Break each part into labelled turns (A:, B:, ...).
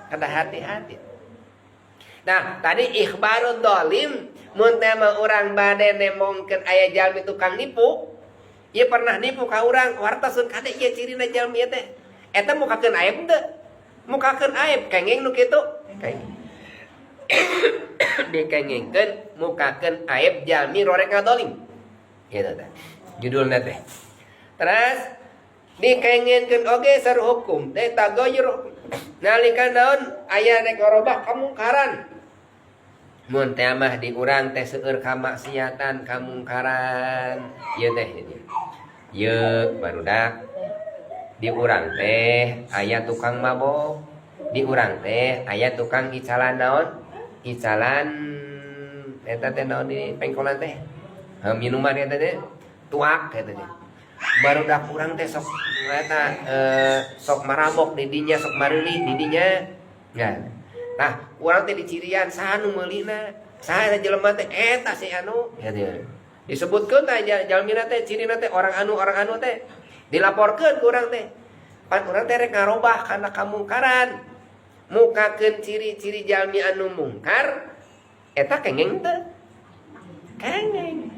A: Kada hati-hati. Nah, tadi ikhbarun dolim, mun teh mah urang bade nemongkeun aya jalmi tukang nipu. Ieu pernah nipu ka urang, wartasun kade ieu cirina jalmi ieu teh. Eta mukakeun aib teu? Mukakeun aib, kengeng nu kitu. Kengeng. Dikengengkeun mukakeun aib jalmi rorek ngadolim. Kitu teh. Judulna teh. Terus dikengengkeun oge saru hukum teh tagoyur nalika naon aya rek ngorobah kamungkaran. Mun teh mah di urang teh seueur kamaksiatan kamungkaran ieu teh ieu barudak di urang teh aya tukang mabok, di urang teh aya tukang icalan naon icalan eta teh naon di pengkolan teh minuman eta teh tuak eta teh barudak urang teh sok eta sok marabok di dinya sok mareulih di dinya enggak. Nah, urang teh dicirian saha nu meulina, saha eta jelema teh eta si anu, ya teh. Disebutkeun teh jalmina teh cirina teh orang anu teh dilaporkeun ku urang teh. Pan urang teh rek ngarobah kana kamungkaran. Mukakeun ciri-ciri jalmi anu mungkar eta kengeng teh. Kengeng.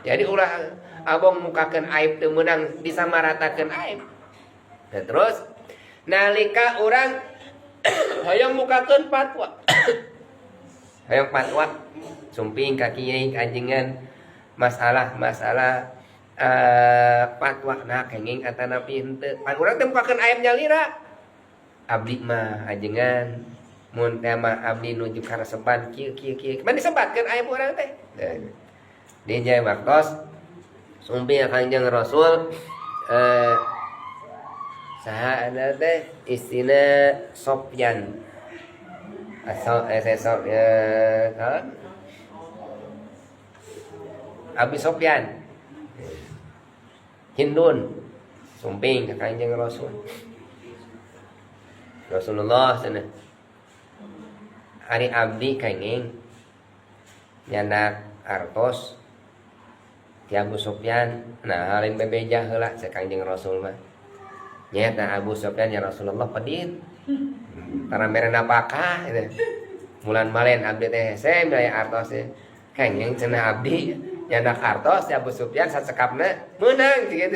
A: Jadi ulah abong mukakeun aib teu meunang disamaratakeun aib. Nah, terus nalika urang hayang mukakeun fatwa. Hayang fatwa sumping ka kiai kajengan masalah fatwa nah kenging atanapi henteu. Pan urang teh mukakeun aib nyalira. Abdi mah ajengan mun teh mah abdi nuju karesepan kieu. Kumaha disebatkeun aib urang teh. Di jaya waktos sumping ka Kanjeng Rasul saha ada teh istina Sofyan asal Sofyan kan Abi Sofyan Hindun sumping ka Kanjeng Rasulullah sana hari abdi kenging nyandak artos ti Abu Sofyan nah halin bebeja heula sa Kanjeng Rasul mah nyata Abu Sofyan ya Rasulullah pedit karena merena apakah itu mulan malen abdi teh hese daya artos kengeng cenah abdi nyandak artos ya Abu Sofyan sasekapna meunang gitu.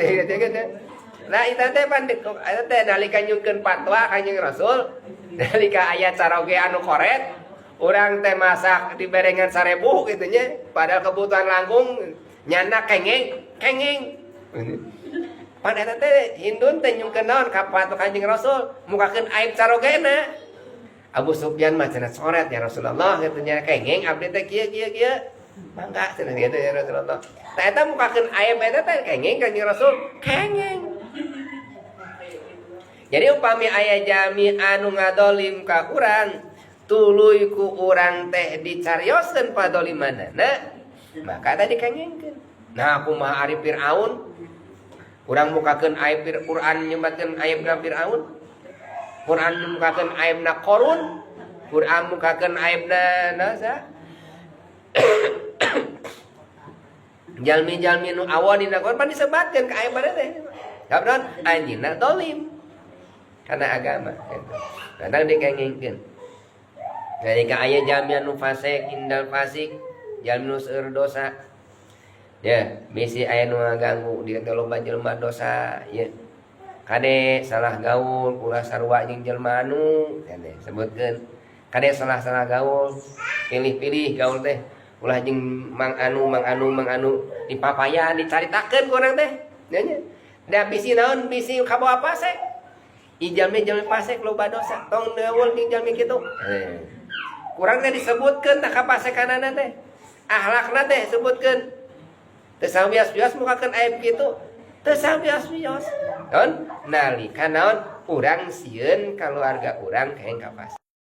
A: Nah itu teh pandek eta teh nalika nyungkeun fatwa Kanjeng Rasul nalika aya caroge anu koret urang teh masak di berengan 1000 kitu nya padahal kebutuhan langkung nyandak kengeng pan eta teh Hindun teh nyungkeun naon ka fatwa Kanjeng Rasul mukakeun aib carogena. Abu Sufyan mah cenah coret ya Rasulullah kitu nya kengeng abdi teh kieu mangga cenah kitu ya Rasulullah. Tah eta mukakeun aib eta teh kengeng Kanjeng Rasul kengeng. Jadi upami aya jalmi anu ngadolim ka urang tuluy ku urang teh dicarioskeun padolimanana maka tadi kengengkeun. Nah kumaha ari Firaun urang mukakeun aib Quran nyebatkeun aibna Firaun, Quran mukakeun aibna Qarun, Quran mukakeun aibna nasa jalmi-jalmi nu awal dina Quran pan disebatkeun ka aibna teh. Kabron anjeunna dolim kana agama gitu. Kadang dikengengkeun. Nalika aya jalmi anu fasik, indal fasik, jalmi nu seueur dosa ya misi aya nu ngaganggu di loba jelema dosa ya kade salah gaul ulah sarua jeung jelema anu kade sebutkeun kade salah gaul pilih-pilih gaul teh ulah jeung mang anu dipapayan dicaritakeun ku urang teh nya da bisi naon bisi kabawa pasek jalmi pasek loba dosa tong gaul jeung jalmi kitu kurang teh disebutkeun tah kapasekanana teh akhlakna teh sebutkeun teu sawias-wias mukakeun aib kitu teu sawias-wias naon nalika naon urang sieun keluarga urang kaeng ka pasar